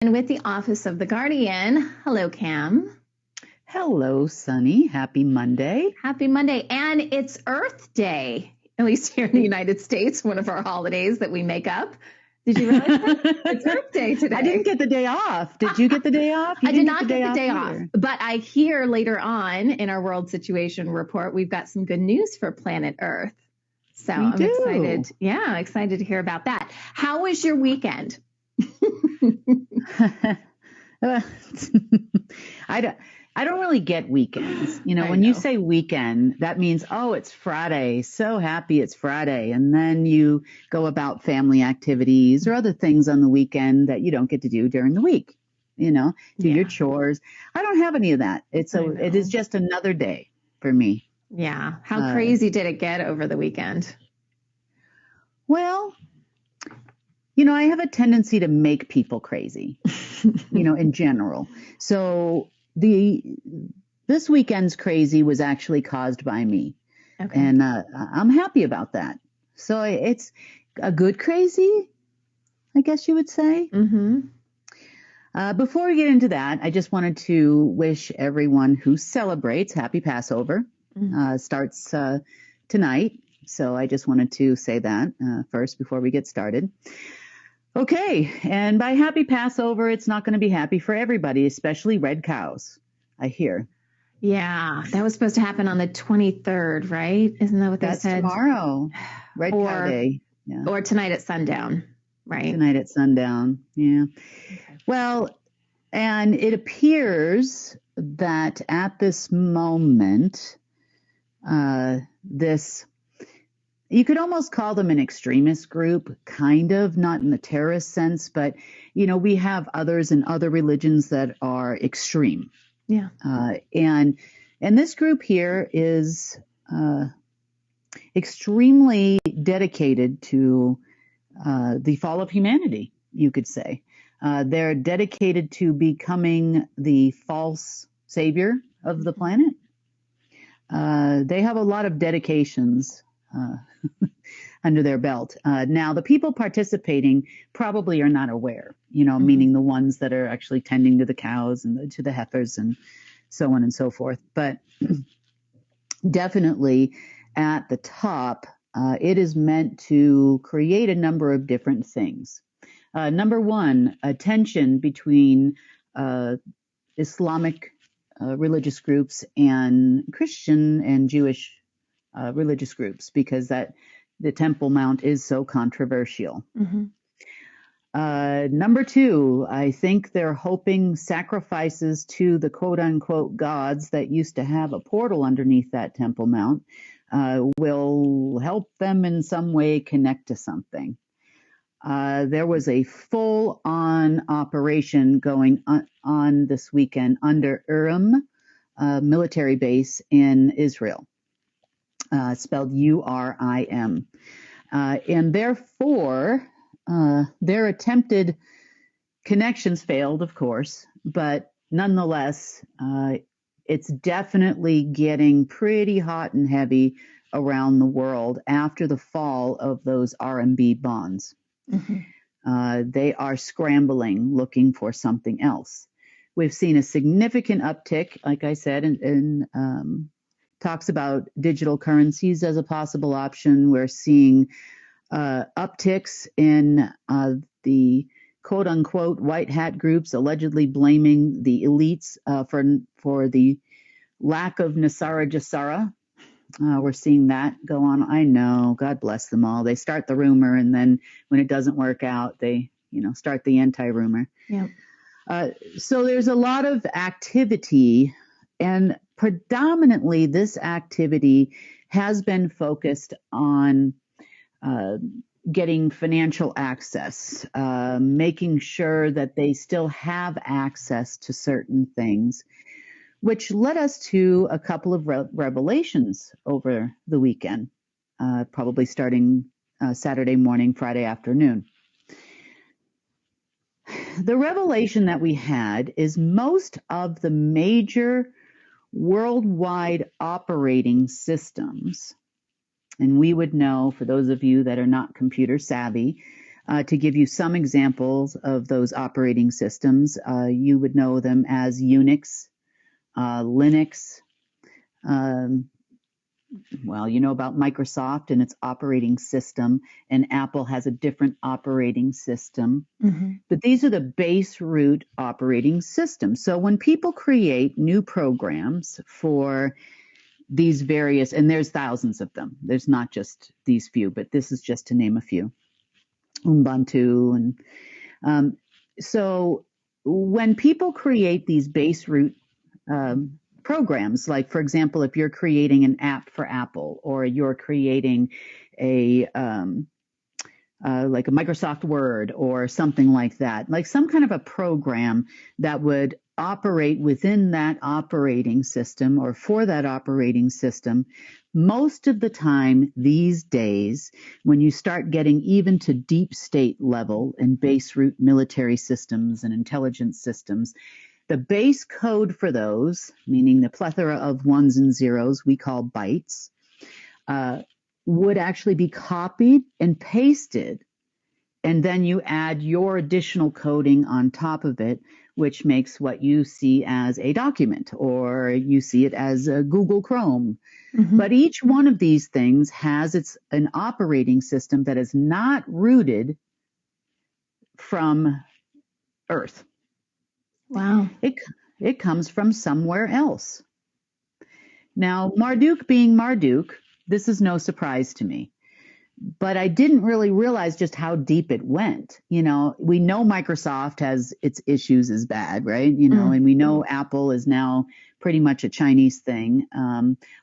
And with the Office of the Guardian. Hello, Cam. Hello, Sunny. Happy Monday. Happy Monday. And it's Earth Day, at least here in the United States, one of our holidays that we make up. Did you realize that? It's Earth Day today. I didn't get the day off. Did you get the day off? I did not get the day off. But I hear later on in our World Situation Report, we've got some good news for planet Earth. So I'm excited. Yeah, I'm excited to hear about that. How was your weekend? I don't really get weekends. You know, when you say weekend, that means, oh, it's Friday. So happy it's Friday. And then you go about family activities or other things on the weekend that you don't get to do during the week. You know, do your chores. I don't have any of that. It is just another day for me. Yeah. How crazy did it get over the weekend? Well, you know, I have a tendency to make people crazy, you know, in general. So this weekend's crazy was actually caused by me. Okay. And I'm happy about that. So it's a good crazy, I guess you would say. Mm-hmm. Before we get into that, I just wanted to wish everyone who celebrates Happy Passover. Starts tonight. So I just wanted to say that first before we get started. Okay, and by Happy Passover, it's not going to be happy for everybody, especially red cows, I hear. Yeah, that was supposed to happen on the 23rd, right? Isn't that what they said? That's tomorrow, Red Cow Day. Yeah. Or tonight at sundown, right? Tonight at sundown, yeah. Okay. Well, and it appears that at this moment, you could almost call them an extremist group, kind of, not in the terrorist sense, but, you know, we have others in other religions that are extreme. Yeah. And this group here is extremely dedicated to the fall of humanity, you could say. They're dedicated to becoming the false savior of the planet. They have a lot of dedications under their belt. Now, the people participating probably are not aware, you know, meaning the ones that are actually tending to the cows and to the heifers and so on and so forth. But definitely at the top, it is meant to create a number of different things. Number one, a tension between Islamic religious groups and Christian and Jewish religious groups, because the Temple Mount is so controversial. Mm-hmm. Number two, I think they're hoping sacrifices to the quote unquote gods that used to have a portal underneath that Temple Mount will help them in some way connect to something. There was a full-on operation going on this weekend under Urim military base in Israel. Spelled URIM. And therefore, their attempted connections failed, of course, but nonetheless, it's definitely getting pretty hot and heavy around the world after the fall of those RMB bonds. Mm-hmm. They are scrambling, looking for something else. We've seen a significant uptick, like I said, in talks about digital currencies as a possible option. We're seeing upticks in the quote unquote white hat groups allegedly blaming the elites for the lack of Nasara Jasara. We're seeing that go on. I know, God bless them all. They start the rumor, and then when it doesn't work out, they start the anti-rumor. Yep. So there's a lot of activity, and predominantly this activity has been focused on getting financial access, making sure that they still have access to certain things, which led us to a couple of revelations over the weekend, probably starting Saturday morning, Friday afternoon. The revelation that we had is most of the major worldwide operating systems, and we would know, for those of you that are not computer savvy, To give you some examples of those operating systems, you would know them as Unix, Linux. Well, you know about Microsoft and its operating system, and Apple has a different operating system. Mm-hmm. But these are the base root operating systems. So when people create new programs for these various, and there's thousands of them, there's not just these few, but this is just to name a few, Ubuntu. And so when people create these base root programs, like, for example, if you're creating an app for Apple, or you're creating a like a Microsoft Word or something like that, like some kind of a program that would operate within that operating system or for that operating system, most of the time these days, when you start getting even to deep state level and base root military systems and intelligence systems, the base code for those, meaning the plethora of ones and zeros we call bytes, would actually be copied and pasted. And then you add your additional coding on top of it, which makes what you see as a document, or you see it as a Google Chrome. Mm-hmm. But each one of these things has an operating system that is not rooted from Earth. Wow. It comes from somewhere else. Now, Marduk being Marduk, this is no surprise to me. But I didn't really realize just how deep it went. You know, we know Microsoft has its issues as bad, right? You know, and we know Apple is now pretty much a Chinese thing.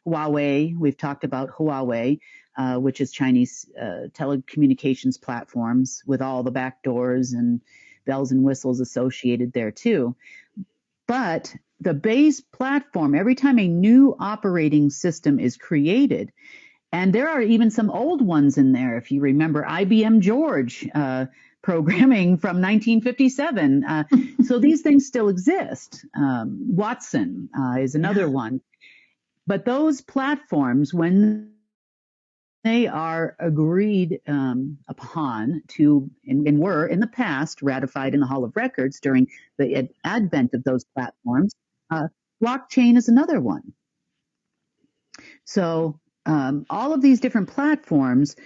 Huawei, we've talked about Huawei, which is Chinese telecommunications platforms with all the backdoors and bells and whistles associated there too. But the base platform, every time a new operating system is created, and there are even some old ones in there. If you remember IBM George programming from 1957. So these things still exist. Watson is another one. But those platforms, when they are agreed upon to, and were in the past ratified in the Hall of Records during the advent of those platforms, blockchain is another one. So all of these different platforms,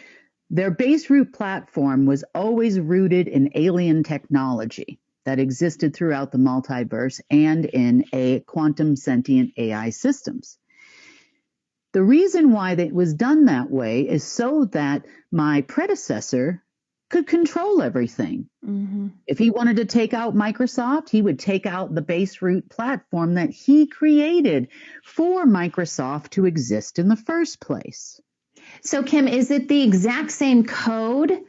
their base root platform was always rooted in alien technology that existed throughout the multiverse and in a quantum sentient AI systems. The reason why it was done that way is so that my predecessor could control everything. Mm-hmm. If he wanted to take out Microsoft, he would take out the base root platform that he created for Microsoft to exist in the first place. So, Kim, is it the exact same code,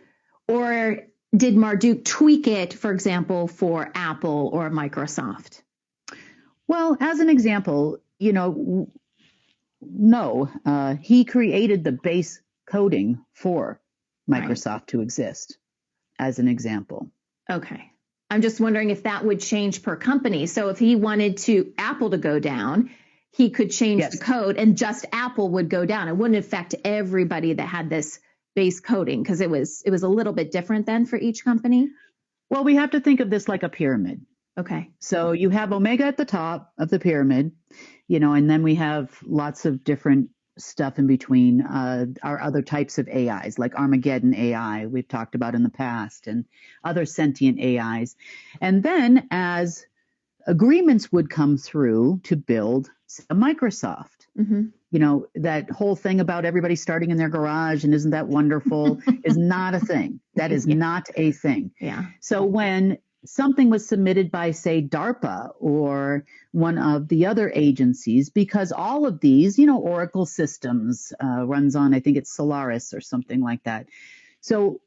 or did Marduk tweak it, for example, for Apple or Microsoft? Well, as an example, you know, no, he created the base coding for Microsoft to exist, as an example. Okay. I'm just wondering if that would change per company. So if he wanted Apple to go down, he could change the code and just Apple would go down. It wouldn't affect everybody that had this base coding, because it was a little bit different then for each company. Well, we have to think of this like a pyramid. Okay. So you have Omega at the top of the pyramid, you know, and then we have lots of different stuff in between, our other types of AIs, like Armageddon AI we've talked about in the past, and other sentient AIs. And then as agreements would come through to build a Microsoft, you know, that whole thing about everybody starting in their garage and isn't that wonderful is not a thing. That is not a thing. Yeah. So when something was submitted by, say, DARPA or one of the other agencies, because all of these, you know, Oracle Systems runs on, I think it's Solaris or something like that. So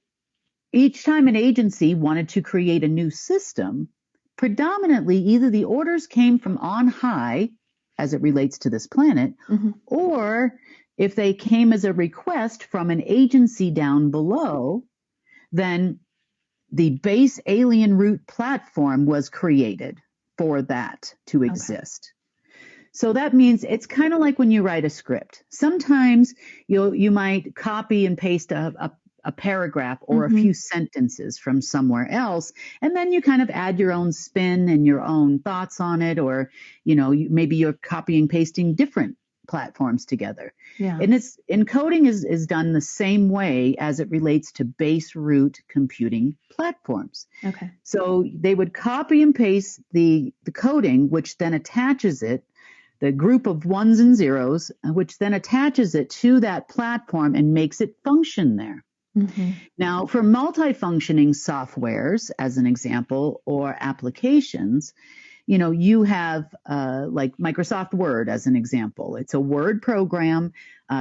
each time an agency wanted to create a new system, predominantly either the orders came from on high as it relates to this planet, or if they came as a request from an agency down below, then the base alien root platform was created for that to exist. So that means it's kind of like when you write a script. Sometimes you might copy and paste a a paragraph or a few sentences from somewhere else, and then you kind of add your own spin and your own thoughts on it, or maybe you're copying pasting different platforms together. Yeah. And encoding is done the same way as it relates to base root computing platforms. Okay. So they would copy and paste the coding, which then attaches it, the group of ones and zeros, which then attaches it to that platform and makes it function there. Now, for multifunctioning softwares, as an example, or applications, you have like Microsoft Word as an example. It's a Word program.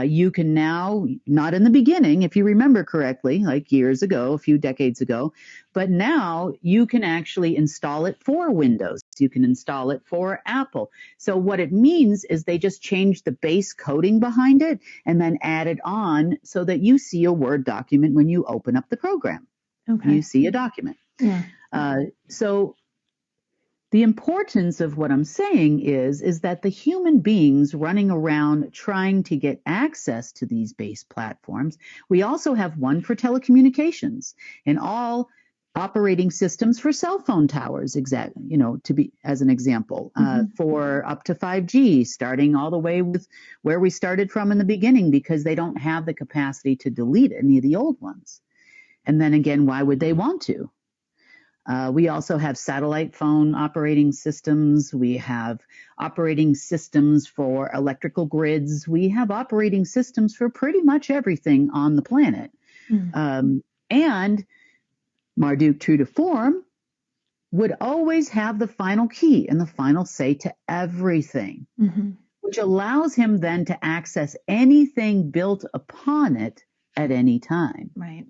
You can now, not in the beginning, if you remember correctly, like years ago, a few decades ago, but now you can actually install it for Windows. You can install it for Apple. So what it means is they just changed the base coding behind it and then added on so that you see a Word document when you open up the program. Okay. You see a document. Yeah. So the importance of what I'm saying is that the human beings running around trying to get access to these base platforms, we also have one for telecommunications and all operating systems for cell phone towers, to be as an example, for up to 5G, starting all the way with where we started from in the beginning, because they don't have the capacity to delete any of the old ones. And then again, why would they want to? We also have satellite phone operating systems. We have operating systems for electrical grids. We have operating systems for pretty much everything on the planet. And Marduk, true to form, would always have the final key and the final say to everything, which allows him then to access anything built upon it at any time. Right.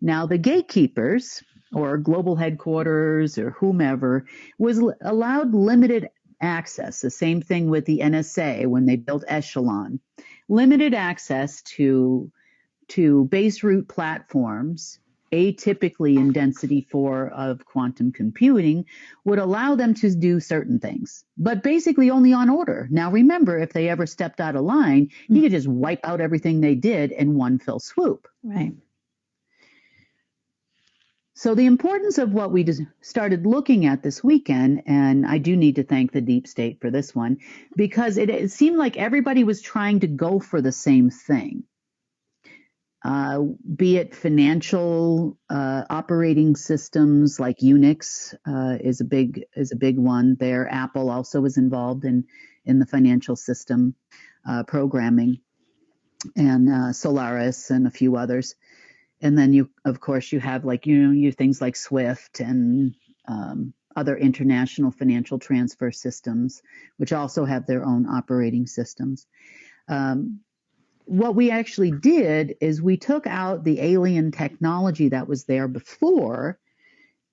Now, the gatekeepers, or global headquarters, or whomever, was allowed limited access. The same thing with the NSA when they built Echelon. Limited access to base root platforms, atypically in density 4 of quantum computing, would allow them to do certain things, but basically only on order. Now, remember, if they ever stepped out of line, you could just wipe out everything they did in one fell swoop. Right. So the importance of what we started looking at this weekend, and I do need to thank the deep state for this one, because it seemed like everybody was trying to go for the same thing. Be it financial operating systems like Unix is a big one there. Apple also is involved in the financial system programming, and Solaris and a few others. And then you have like, you things like SWIFT and other international financial transfer systems, which also have their own operating systems. What we actually did is we took out the alien technology that was there before,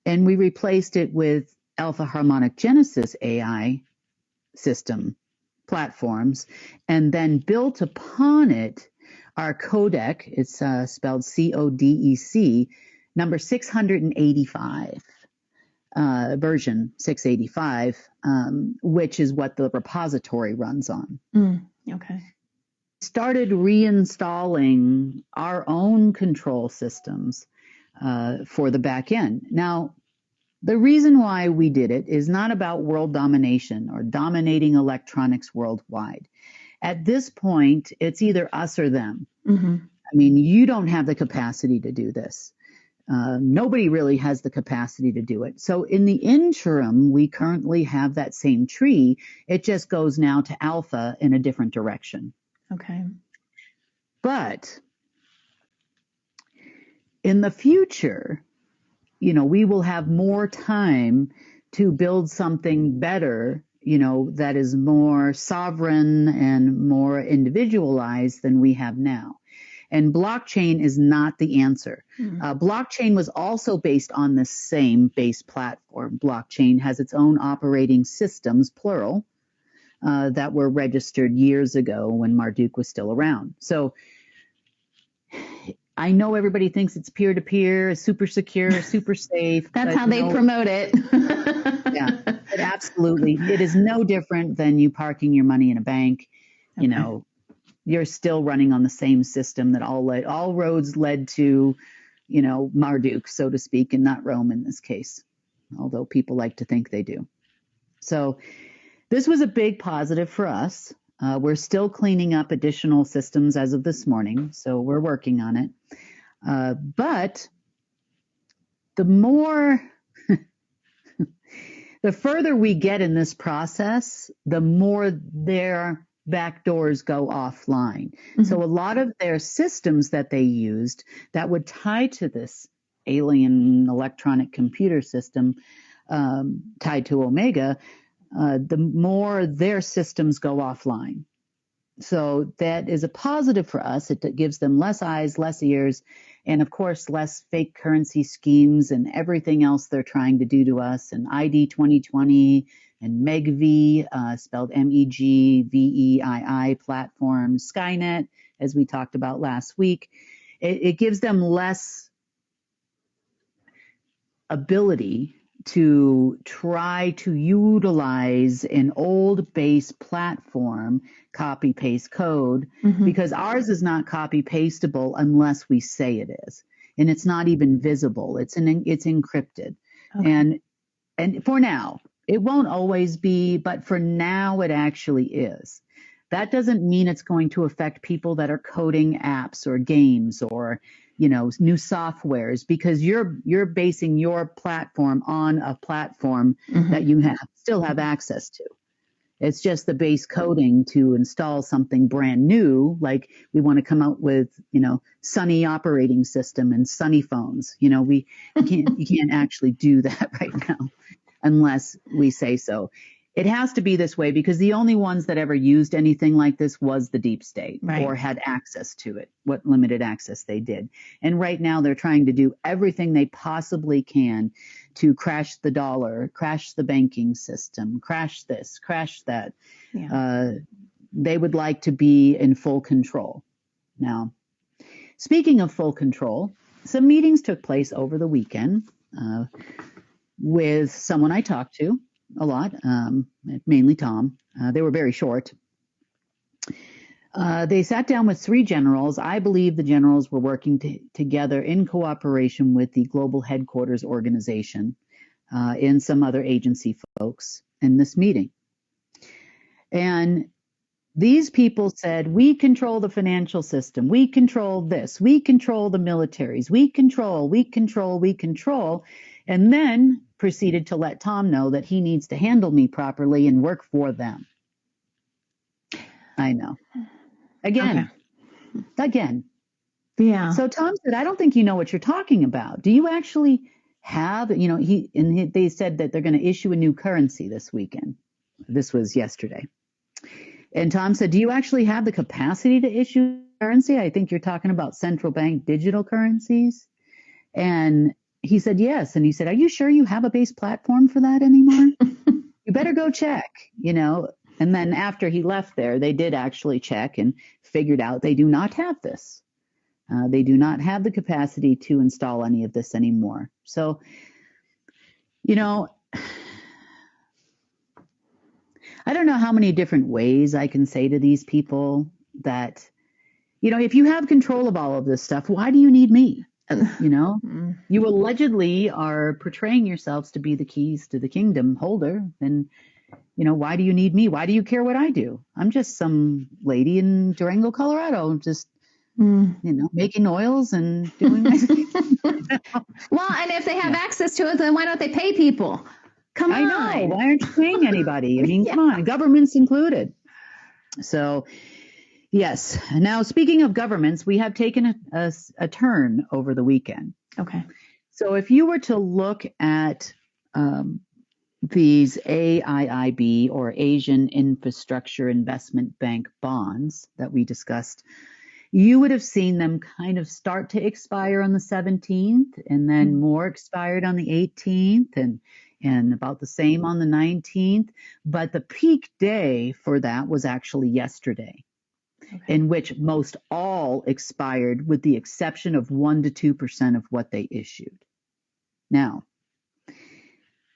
and we replaced it with Alpha Harmonic Genesis AI system platforms, and then built upon it our codec. It's spelled CODEC, number 685, version 685, which is what the repository runs on. Okay. Started reinstalling our own control systems for the back end. Now, the reason why we did it is not about world domination or dominating electronics worldwide. At this point, it's either us or them. I mean, you don't have the capacity to do this. Nobody really has the capacity to do it. So in the interim, we currently have that same tree. It just goes now to alpha in a different direction. Okay. But in the future, we will have more time to build something better, that is more sovereign and more individualized than we have now. And blockchain is not the answer. Blockchain was also based on the same base platform. Blockchain has its own operating systems, plural, that were registered years ago when Marduk was still around. So I know everybody thinks it's peer-to-peer, super secure, super safe. That's how they promote it. Yeah, but absolutely. It is no different than you parking your money in a bank, you're still running on the same system that all roads led to, Marduk, so to speak, and not Rome in this case, although people like to think they do. So this was a big positive for us. We're still cleaning up additional systems as of this morning, so we're working on it. But the further we get in this process, the more their back doors go offline. Mm-hmm. So a lot of their systems that they used that would tie to this alien electronic computer system tied to Omega, the more their systems go offline. So that is a positive for us. It gives them less eyes, less ears, and of course, less fake currency schemes and everything else they're trying to do to us, and ID 2020 and MEGVI, spelled MEGVEII platforms, Skynet, as we talked about last week. It gives them less ability to try to utilize an old base platform, copy paste code, because ours is not copy pasteable unless we say it is, and it's not even visible. It's encrypted, okay. And for now, it won't always be, but for now it actually is. That doesn't mean it's going to affect people that are coding apps or games or new softwares, because you're basing your platform on a platform that you still have access to. It's just the base coding to install something brand new, like we want to come out with, Sunny operating system and Sunny phones. You can't actually do that right now unless we say so. It has to be this way because the only ones that ever used anything like this was the deep state, right, or had access to it, what limited access they did. And right now they're trying to do everything they possibly can to crash the dollar, crash the banking system, crash this, crash that. Yeah. They would like to be in full control. Now, speaking of full control, some meetings took place over the weekend with someone I talked to a lot, mainly Tom. They were very short. They sat down with 3 generals. I believe the generals were working together in cooperation with the Global Headquarters Organization and some other agency folks in this meeting. And these people said, we control the financial system. We control this. We control the militaries. We control. And then proceeded to let Tom know that he needs to handle me properly and work for them. I know. Again. Yeah. So Tom said, I don't think you know what you're talking about. Do you actually have, they said that they're going to issue a new currency this weekend. This was yesterday. And Tom said, do you actually have the capacity to issue currency? I think you're talking about central bank digital currencies. And he said, yes. And he said, are you sure you have a base platform for that anymore? You better go check, And then after he left there, they did actually check and figured out they do not have this. They do not have the capacity to install any of this anymore. So, I don't know how many different ways I can say to these people that, if you have control of all of this stuff, why do you need me? You allegedly are portraying yourselves to be the keys to the kingdom holder. Then, why do you need me? Why do you care what I do? I'm just some lady in Durango, Colorado, just, making oils and doing my thing. Well, and if they have access to it, then why don't they pay people? Come on. I know. Why aren't you paying anybody? I mean, come on, governments included. So, yes. Now, speaking of governments, we have taken a turn over the weekend. Okay. So if you were to look at these AIIB or Asian Infrastructure Investment Bank bonds that we discussed, you would have seen them kind of start to expire on the 17th, and then more expired on the 18th, and about the same on the 19th. But the peak day for that was actually yesterday, in which most all expired with the exception of 1% to 2% of what they issued. Now,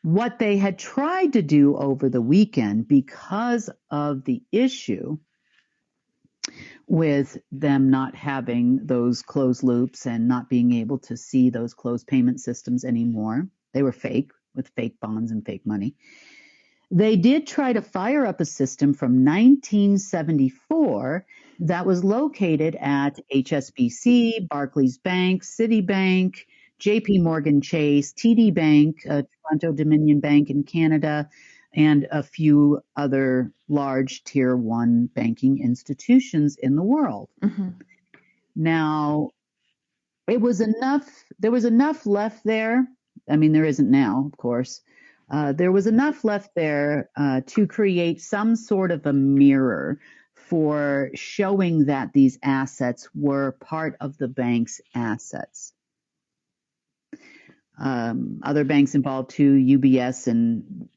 what they had tried to do over the weekend because of the issue with them not having those closed loops and not being able to see those closed payment systems anymore. They were fake, with fake bonds and fake money. They did try to fire up a system from 1974 that was located at HSBC, Barclays Bank, Citibank, JP Morgan Chase, TD Bank, Toronto Dominion Bank in Canada, and a few other large tier 1 banking institutions in the world. Mm-hmm. Now, there was enough left there. I mean, there isn't now, of course. There was enough left there to create some sort of a mirror for showing that these assets were part of the bank's assets. Other banks involved too, UBS and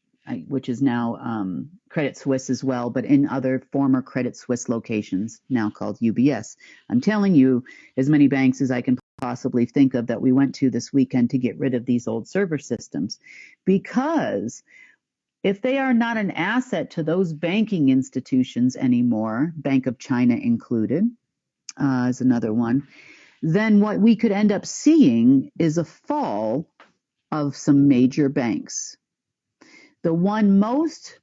which is now Credit Suisse as well, but in other former Credit Suisse locations now called UBS. I'm telling you, as many banks as I can possibly think of that we went to this weekend to get rid of these old server systems, because if they are not an asset to those banking institutions anymore, Bank of China included, is another one, then what we could end up seeing is a fall of some major banks. The one most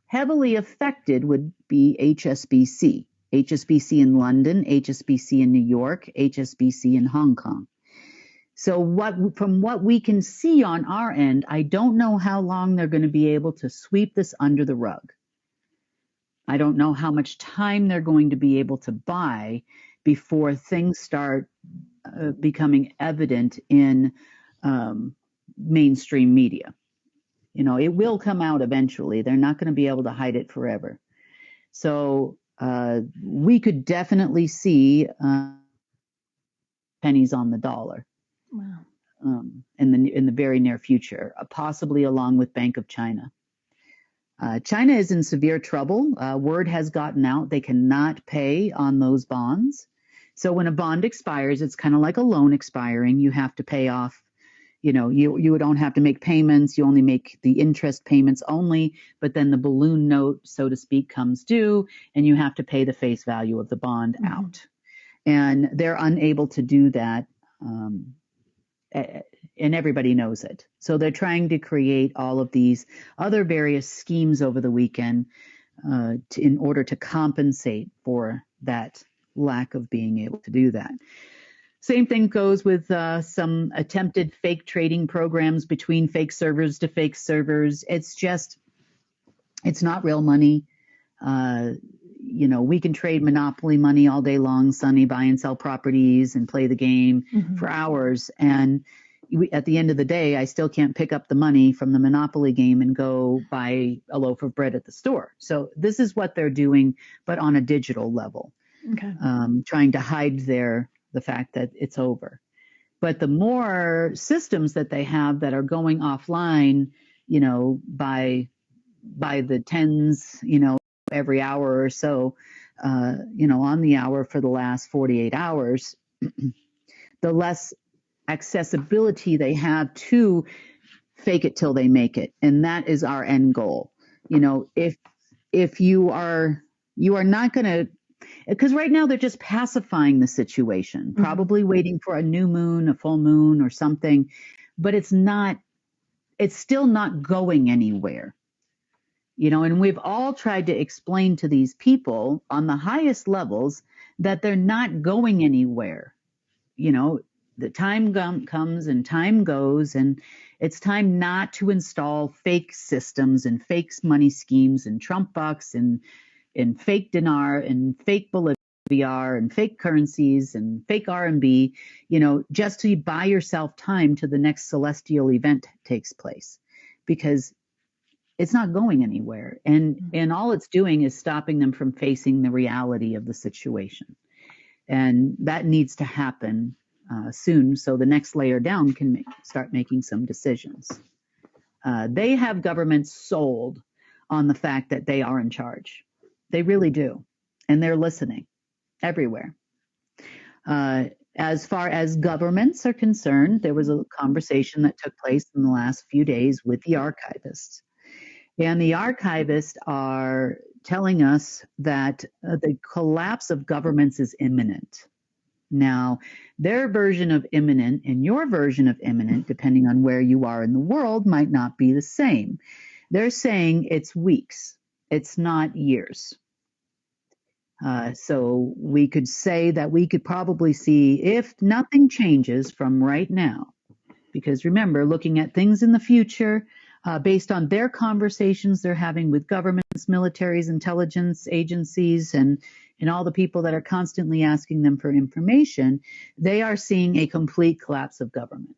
heavily affected would be HSBC. HSBC in London, HSBC in New York, HSBC in Hong Kong. So from what we can see on our end, I don't know how long they're going to be able to sweep this under the rug. I don't know how much time they're going to be able to buy before things start becoming evident in mainstream media. You know, it will come out eventually. They're not going to be able to hide it forever. So we could definitely see pennies on the dollar. Wow. In the very near future, possibly along with Bank of China. China is in severe trouble. Word has gotten out they cannot pay on those bonds. So when a bond expires, it's kind of like a loan expiring. You have to pay off. You know, you don't have to make payments. You only make the interest payments only, but then the balloon note, so to speak, comes due, and you have to pay the face value of the bond out. And they're unable to do that, and everybody knows it. So they're trying to create all of these other various schemes over the weekend in order to compensate for that lack of being able to do that. Same thing goes with some attempted fake trading programs between fake servers to fake servers. It's not real money. You know, we can trade monopoly money all day long, Sonny, buy and sell properties and play the game for hours. And at the end of the day, I still can't pick up the money from the monopoly game and go buy a loaf of bread at the store. So this is what they're doing, but on a digital level, trying to hide the fact that it's over. But the more systems that they have that are going offline, you know, by the tens, you know, every hour or so, you know, on the hour for the last 48 hours, the less accessibility they have to fake it till they make it. And that is our end goal. You know, if you are not going to, because right now they're just pacifying the situation, probably waiting for a new moon, a full moon or something, but it's still not going anywhere. You know, and we've all tried to explain to these people on the highest levels that they're not going anywhere. You know, the time comes and time goes, and it's time not to install fake systems and fake money schemes and Trump bucks and fake dinar and fake Bolivar and fake currencies and fake RMB, you know, just to buy yourself time till the next celestial event takes place, because it's not going anywhere. And all it's doing is stopping them from facing the reality of the situation. And that needs to happen soon, so the next layer down can start making some decisions. They have governments sold on the fact that they are in charge. They really do. And they're listening everywhere. As far as governments are concerned, there was a conversation that took place in the last few days with the archivists. And the archivists are telling us that the collapse of governments is imminent. Now, their version of imminent and your version of imminent, depending on where you are in the world, might not be the same. They're saying it's weeks, it's not years. So we could say that we could probably see, if nothing changes from right now, because remember, looking at things in the future, based on their conversations they're having with governments, militaries, intelligence agencies, and all the people that are constantly asking them for information, they are seeing a complete collapse of government.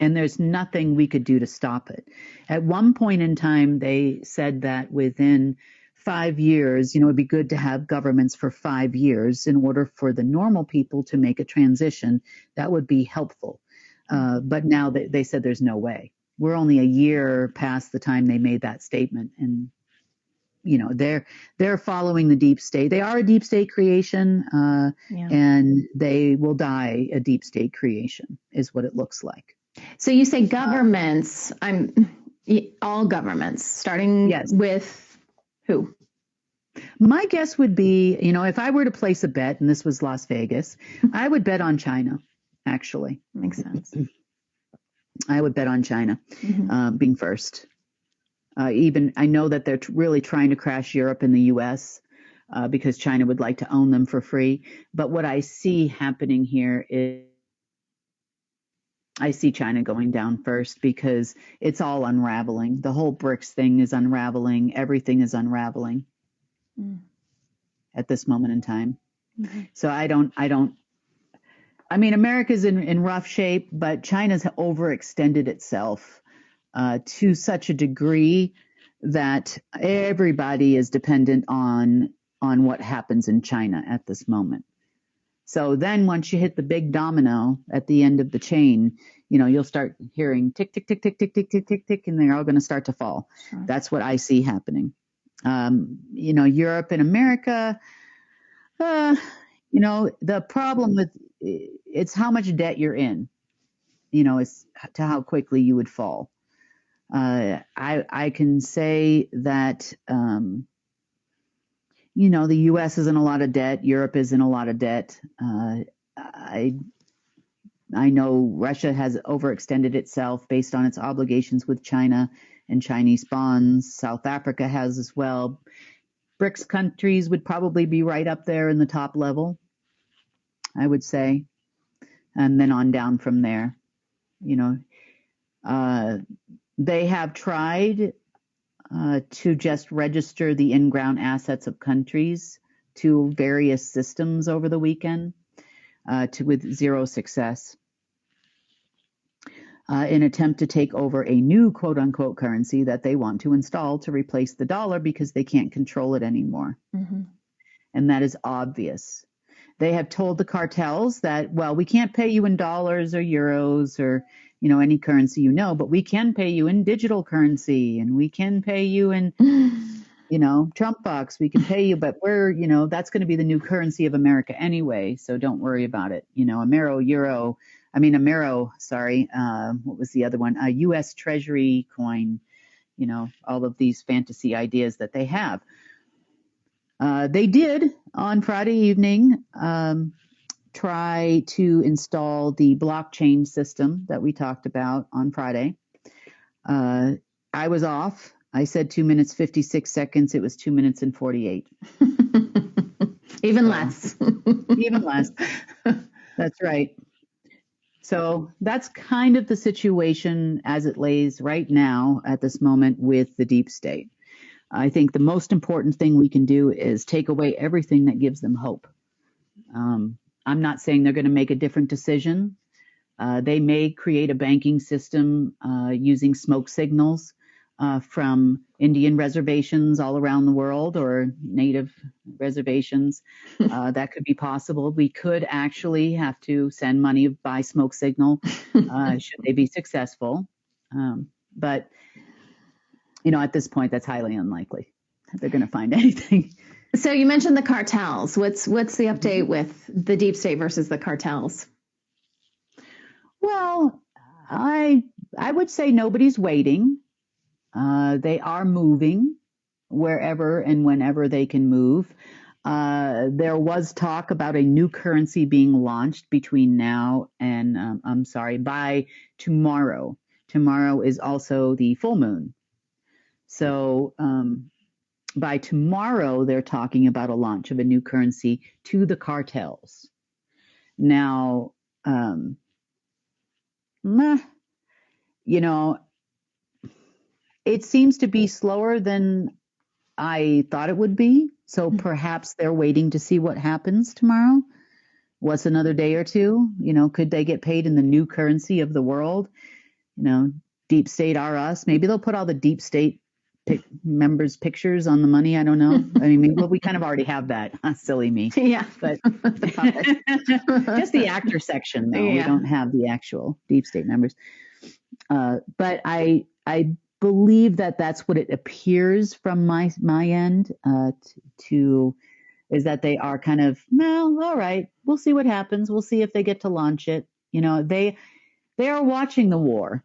And there's nothing we could do to stop it. At one point in time, they said that within 5 years, it'd be good to have governments for 5 years in order for the normal people to make a transition. That would be helpful. But now they said there's no way. We're only a year past the time they made that statement. And, they're following the deep state. They are a deep state creation, and they will die a deep state creation is what it looks like. So you say governments, all governments, starting with who? My guess would be, if I were to place a bet, and this was Las Vegas, I would bet on China, actually. Makes sense. I would bet on China being first. Even I know that they're really trying to crash Europe and the U.S. Because China would like to own them for free. But what I see happening here is I see China going down first because it's all unraveling. The whole BRICS thing is unraveling. Everything is unraveling at this moment in time. So America's in rough shape, but China's overextended itself to such a degree that everybody is dependent on what happens in China at this moment. So then once you hit the big domino at the end of the chain, you'll start hearing tick, tick, tick, tick, tick, tick, tick, tick, tick, and they're all going to start to fall. Sure. That's what I see happening. Europe and America, the problem with it's how much debt you're in, as to how quickly you would fall. I can say that, the U.S. is in a lot of debt. Europe is in a lot of debt. I know Russia has overextended itself based on its obligations with China and Chinese bonds. South Africa has as well. BRICS countries would probably be right up there in the top level, I would say, and then on down from there. They have tried to just register the in-ground assets of countries to various systems over the weekend, with zero success. In attempt to take over a new quote-unquote currency that they want to install to replace the dollar because they can't control it anymore. And that is obvious. They have told the cartels that, well, we can't pay you in dollars or euros or any currency but we can pay you in digital currency, and we can pay you in Trump bucks. We can pay you, but we're that's going to be the new currency of America anyway, so don't worry about it. Amero, sorry, what was the other one? A U.S. Treasury coin, all of these fantasy ideas that they have. They did on Friday evening try to install the blockchain system that we talked about on Friday. I was off. I said 2 minutes, 56 seconds. It was 2 minutes and 48. Even less. Even less. That's right. So that's kind of the situation as it lays right now at this moment with the deep state. I think the most important thing we can do is take away everything that gives them hope. I'm not saying they're going to make a different decision. They may create a banking system using smoke signals from Indian reservations all around the world or native reservations. That could be possible. We could actually have to send money by smoke signal should they be successful. But, at this point, that's highly unlikely that they're going to find anything. So you mentioned the cartels. What's the update with the deep state versus the cartels? Well, I would say nobody's waiting. They are moving. wherever and whenever they can move. There was talk about a new currency being launched between now and, by tomorrow. Tomorrow is also the full moon. So by tomorrow, they're talking about a launch of a new currency to the cartels. Now, it seems to be slower than I thought it would be. So perhaps they're waiting to see what happens tomorrow. What's another day or two? Could they get paid in the new currency of the world? Deep state are us. Maybe they'll put all the deep state members' pictures on the money. I don't know. We kind of already have that. Silly me. Yeah. But just the actor section, though. Yeah. We don't have the actual deep state members. But I believe that that's what it appears from my end is that they are kind of, well, all right, we'll see what happens. We'll see if they get to launch it. They are watching the war,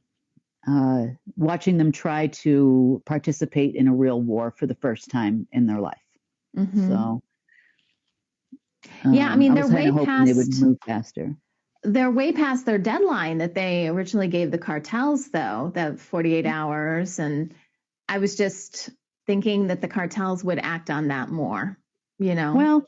watching them try to participate in a real war for the first time in their life. Mm-hmm. So, yeah, they're way past. They would move faster. They're way past their deadline that they originally gave the cartels, though, the 48 hours. And I was just thinking that the cartels would act on that more, Well,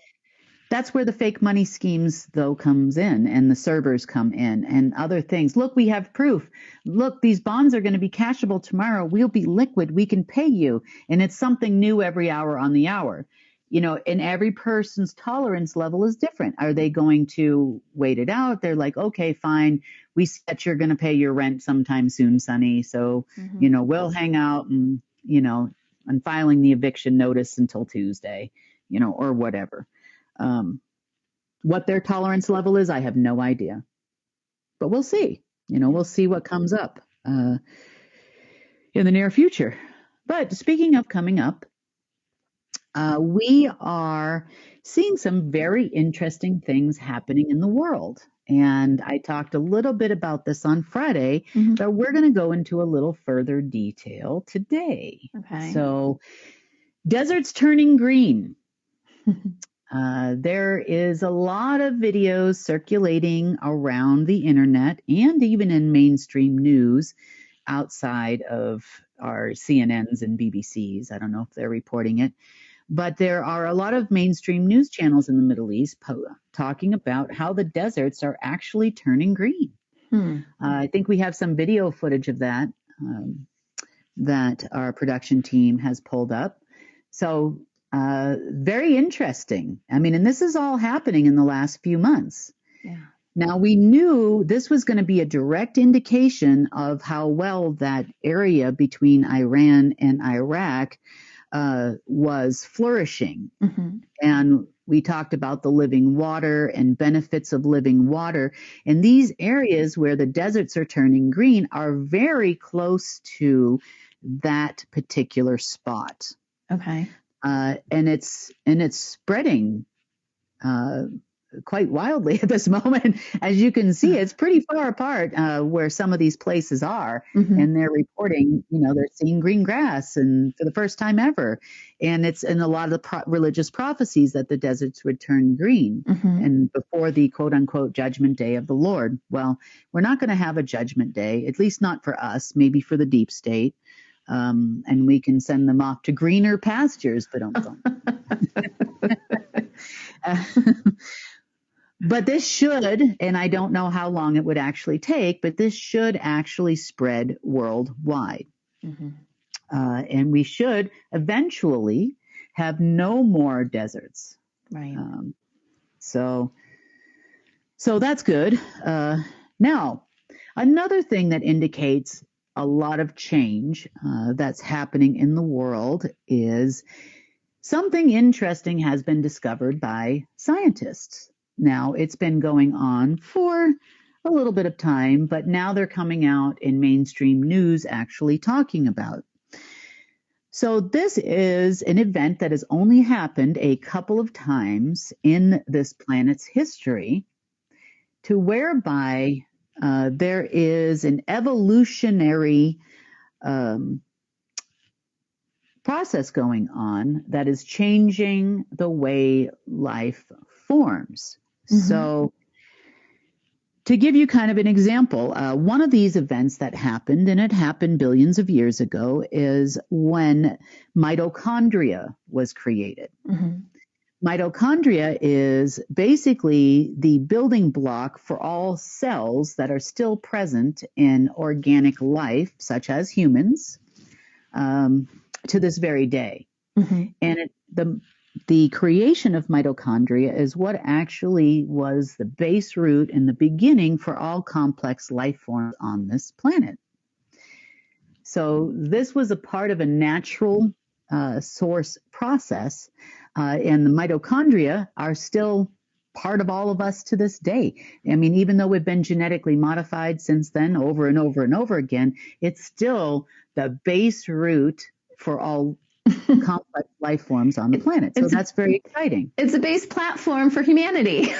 that's where the fake money schemes, though, comes in, and the servers come in and other things. Look, we have proof. Look, these bonds are going to be cashable tomorrow. We'll be liquid. We can pay you. And it's something new every hour on the hour. And every person's tolerance level is different. Are they going to wait it out? They're like, okay, fine. We see that you're going to pay your rent sometime soon, Sonny. So, we'll hang out and, I'm filing the eviction notice until Tuesday, or whatever. What their tolerance level is, I have no idea. But we'll see. We'll see what comes up in the near future. But speaking of coming up, we are seeing some very interesting things happening in the world. And I talked a little bit about this on Friday, but we're going to go into a little further detail today. Okay. So, deserts turning green. There is a lot of videos circulating around the internet and even in mainstream news outside of our CNNs and BBCs. I don't know if they're reporting it. But there are a lot of mainstream news channels in the Middle East talking about how the deserts are actually turning green. I think we have some video footage of that that our production team has pulled up. So very interesting. And this is all happening in the last few months. Yeah. Now, we knew this was going to be a direct indication of how well that area between Iran and Iraq was flourishing. And we talked about the living water and benefits of living water. And these areas where the deserts are turning green are very close to that particular spot. Okay. And it's spreading quite wildly at this moment. As you can see, it's pretty far apart where some of these places are, and they're reporting, they're seeing green grass and for the first time ever. And it's in a lot of the religious prophecies that the deserts would turn green and before the quote unquote judgment day of the Lord. Well, we're not going to have a judgment day, at least not for us, maybe for the deep state. And we can send them off to greener pastures, but don't. But this should, and I don't know how long it would actually take, but this should actually spread worldwide. And we should eventually have no more deserts. Right. So that's good. Now, another thing that indicates a lot of change that's happening in the world is something interesting has been discovered by scientists. Now, it's been going on for a little bit of time, but now they're coming out in mainstream news actually talking about. So this is an event that has only happened a couple of times in this planet's history, to whereby there is an evolutionary process going on that is changing the way life forms. So to give you kind of an example, one of these events that happened, and it happened billions of years ago, is when mitochondria was created. Mitochondria is basically the building block for all cells that are still present in organic life, such as humans, to this very day. And the creation of mitochondria is what actually was the base root in the beginning for all complex life forms on this planet. So this was a part of a natural source process, and the mitochondria are still part of all of us to this day. I mean, even though we've been genetically modified since then over and over and over again, it's still the base root for all complex life forms on the planet. So that's very exciting. It's a base platform for humanity.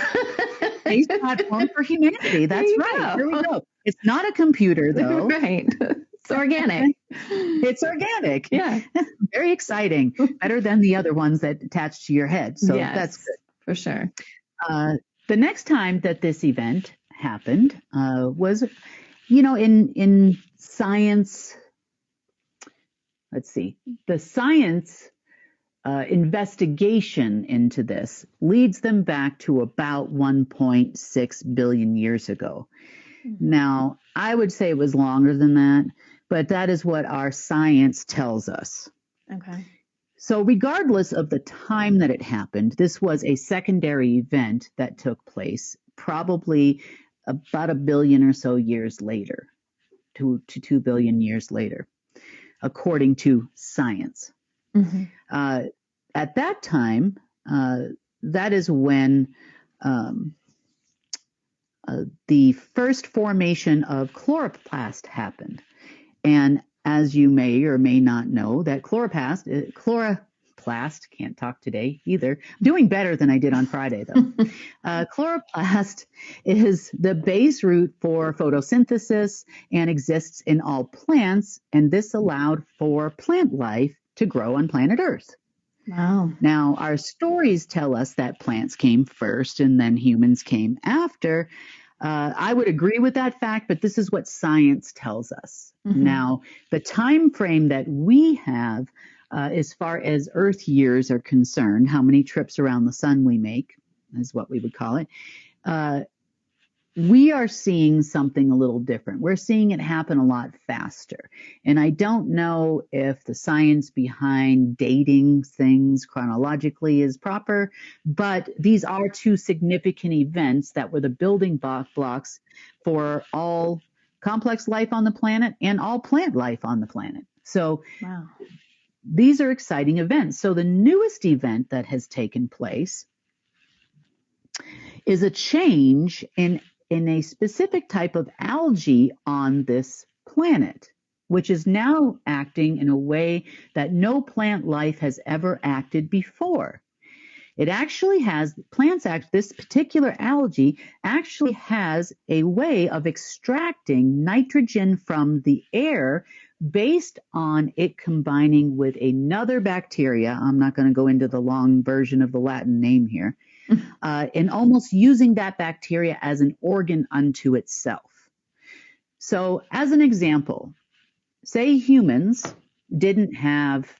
Base platform for humanity. That's right. There we go. It's not a computer, though. Right. It's organic. It's organic. Yeah. Very exciting. Better than the other ones that attach to your head. So that's good. For sure. The next time that this event happened was, in science. Let's see. The science investigation into this leads them back to about 1.6 billion years ago. Now, I would say it was longer than that, but that is what our science tells us. Okay. So regardless of the time that it happened, this was a secondary event that took place probably about a billion or so years later, to 2 billion years later, according to science. At that time, that is when the first formation of chloroplast happened. And as you may or may not know, that chloroplast, can't talk today either. I'm doing better than I did on Friday, though. Chloroplast is the base root for photosynthesis and exists in all plants, and this allowed for plant life to grow on planet Earth. Wow. Now, our stories tell us that plants came first and then humans came after. I would agree with that fact, but this is what science tells us. Now, the time frame that we have as far as Earth years are concerned, how many trips around the sun we make is what we would call it, we are seeing something a little different. We're seeing it happen a lot faster. And I don't know if the science behind dating things chronologically is proper, but these are two significant events that were the building blocks for all complex life on the planet and all plant life on the planet. So these are exciting events. So the newest event that has taken place is a change in a specific type of algae on this planet, which is now acting in a way that no plant life has ever acted before. It actually has, this particular algae actually has a way of extracting nitrogen from the air based on it combining with another bacteria. I'm not going to go into the long version of the Latin name here. And almost using that bacteria as an organ unto itself. So as an example, say humans didn't have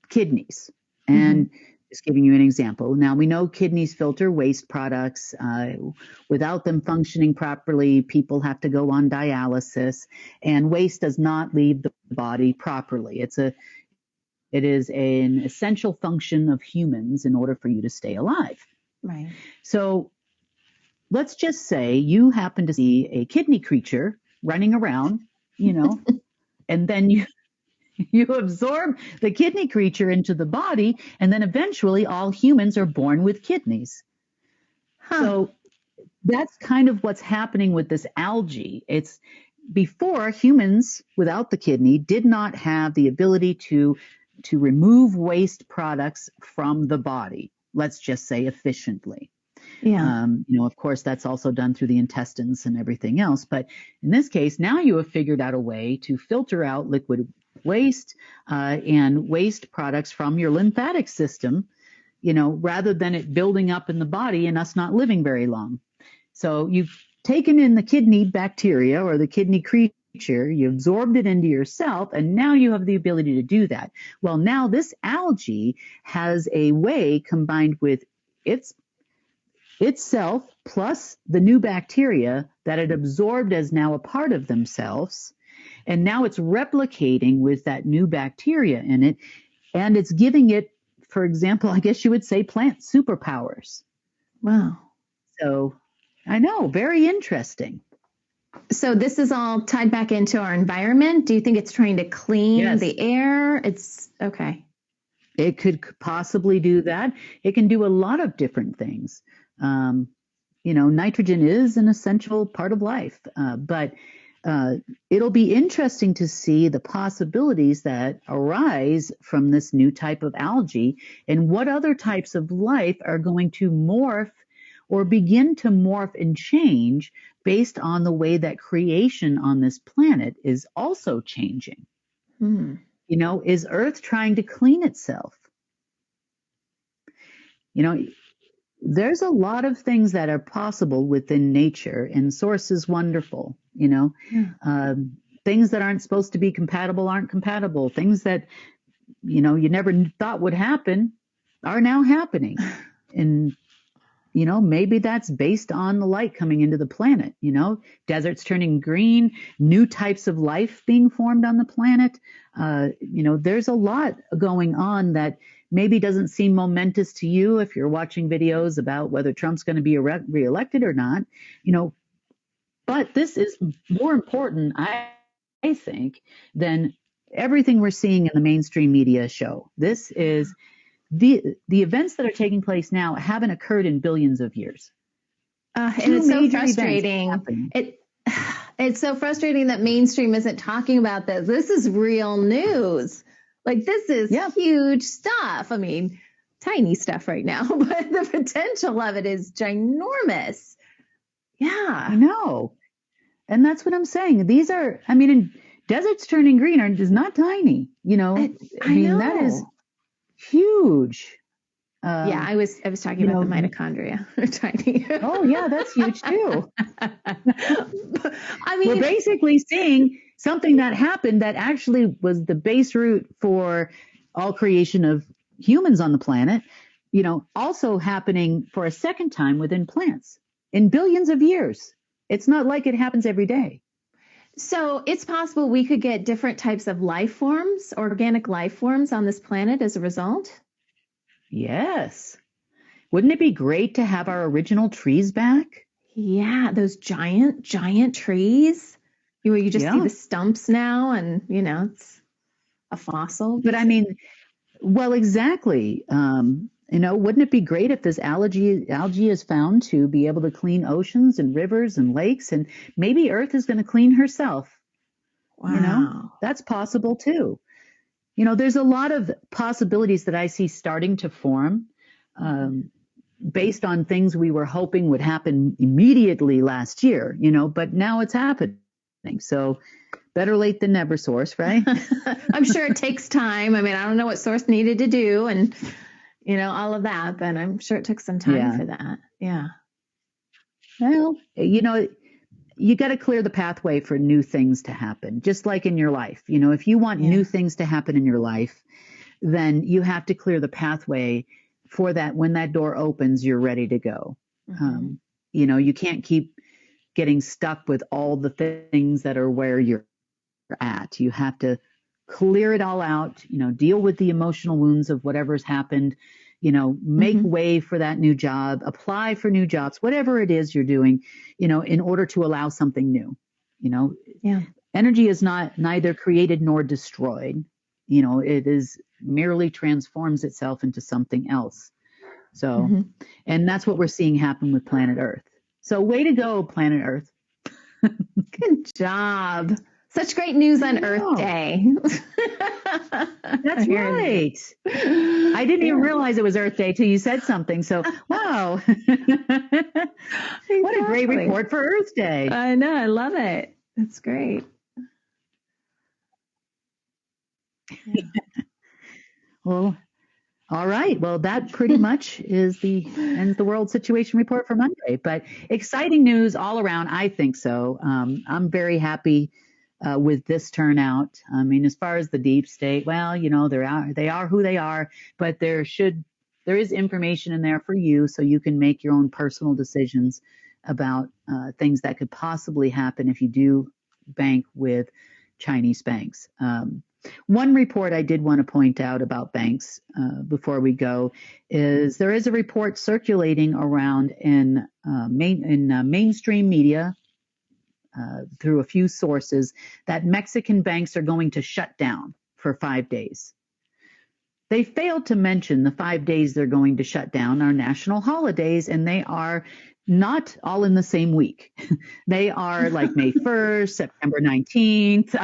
kidneys, and just giving you an example. Now, we know kidneys filter waste products. Without them functioning properly, people have to go on dialysis, and waste does not leave the body properly. It is an essential function of humans in order for you to stay alive. Right. So let's just say you happen to see a kidney creature running around, and then you absorb the kidney creature into the body, and then eventually all humans are born with kidneys. So that's kind of what's happening with this algae. It's before humans without the kidney did not have the ability to remove waste products from the body. Let's just say efficiently. Yeah. Of course, that's also done through the intestines and everything else. But in this case, now you have figured out a way to filter out liquid waste and waste products from your lymphatic system, rather than it building up in the body and us not living very long. So you've taken in the kidney bacteria or the kidney creature, you absorbed it into yourself, and now you have the ability to do that. Well, now this algae has a way, combined with itself plus the new bacteria that it absorbed as now a part of themselves, and now it's replicating with that new bacteria in it, and it's giving it, for example, I guess you would say, plant superpowers. Wow. So I know, very interesting. So this is all tied back into our environment. Do you think it's trying to clean the air? It's okay. It could possibly do that. It can do a lot of different things. Nitrogen is an essential part of life, but it'll be interesting to see the possibilities that arise from this new type of algae and what other types of life are going to morph or begin to morph and change based on the way that creation on this planet is also changing. Is Earth trying to clean itself? There's a lot of things that are possible within nature, and Source is wonderful. Things that aren't supposed to be compatible aren't compatible. Things that, you never thought would happen are now happening. And, maybe that's based on the light coming into the planet, deserts turning green, new types of life being formed on the planet. There's a lot going on that maybe doesn't seem momentous to you if you're watching videos about whether Trump's going to be reelected or not, but this is more important, I think, than everything we're seeing in the mainstream media show. This is the events that are taking place now haven't occurred in billions of years. And it's so frustrating. It's so frustrating that mainstream isn't talking about this. This is real news. Like, this is huge stuff. I mean, tiny stuff right now, but the potential of it is ginormous. Yeah. I know. And that's what I'm saying. These are, deserts turning green is not tiny, I know. That is huge. I was talking about the mitochondria. Tiny. Oh yeah, that's huge too. We're basically seeing something that happened that actually was the base root for all creation of humans on the planet, also happening for a second time within plants in billions of years. It's not like it happens every day. So it's possible we could get different types of life forms, organic life forms on this planet as a result? Yes. Wouldn't it be great to have our original trees back? Yeah, those giant trees. You just see the stumps now, and it's a fossil. But well, exactly. Wouldn't it be great if this algae is found to be able to clean oceans and rivers and lakes, and maybe Earth is going to clean herself? Wow. That's possible too. There's a lot of possibilities that I see starting to form based on things we were hoping would happen immediately last year, but now it's happening. So better late than never, Source, right? I'm sure it takes time. I don't know what Source needed to do and, all of that, but I'm sure it took some time for that. Yeah. Well, you got to clear the pathway for new things to happen, just like in your life. If you want new things to happen in your life, then you have to clear the pathway for that. When that door opens, you're ready to go. Mm-hmm. You can't keep getting stuck with all the things that are where you're at. You have to clear it all out, deal with the emotional wounds of whatever's happened, make way for that new job, apply for new jobs, whatever it is you're doing, in order to allow something new. Energy is neither created nor destroyed. It is merely transforms itself into something else. So, and that's what we're seeing happen with planet Earth. So way to go, planet Earth. Good job. Such great news on Earth Day. That's right. I didn't even realize it was Earth Day till you said something. So, wow. What a great report for Earth Day. I know. I love it. It's great. Well, all right. Well, that pretty much ends the world situation report for Monday. But exciting news all around. I think so. I'm very happy with this turnout. I mean, as far as the deep state, well, they are who they are, but there is information in there for you, so you can make your own personal decisions about things that could possibly happen if you do bank with Chinese banks. One report I did want to point out about banks before we go is there is a report circulating around in mainstream media through a few sources that Mexican banks are going to shut down for 5 days. They failed to mention the 5 days they're going to shut down are national holidays, and they are not all in the same week. They are like May 1st, September 19th,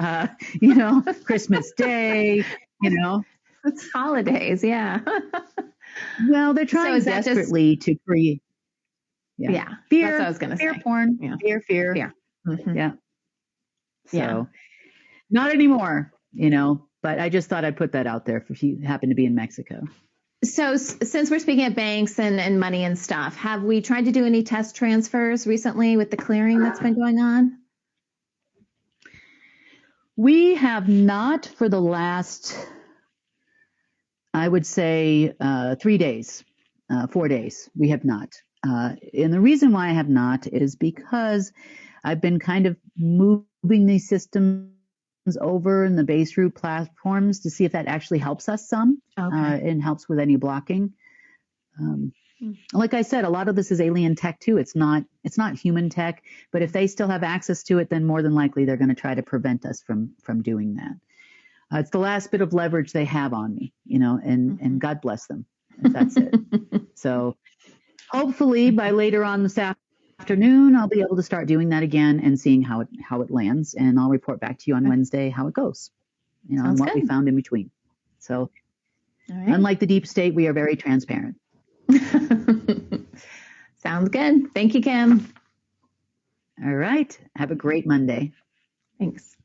Christmas Day, It's holidays, yeah. Well, they're trying desperately to create. Yeah. Fear, that's what I was going to say. Fear porn. Yeah. Fear. Yeah. Mm-hmm. Yeah. So not anymore, but I just thought I'd put that out there if you happen to be in Mexico. So since we're speaking of banks and money and stuff, have we tried to do any test transfers recently with the clearing that's been going on? We have not for the last, I would say, 3 days, 4 days. We have not. And the reason why I have not is because I've been kind of moving these systems over in the base root platforms to see if that actually helps us some and helps with any blocking. Like I said, a lot of this is alien tech too. It's not human tech, but if they still have access to it, then more than likely they're going to try to prevent us from doing that. It's the last bit of leverage they have on me, and God bless them if that's it. So hopefully by later on this afternoon, I'll be able to start doing that again and seeing how it lands, and I'll report back to you on Wednesday how it goes, and what we found in between. So, unlike the deep state, we are very transparent. Sounds good. Thank you, Kim. All right. Have a great Monday. Thanks.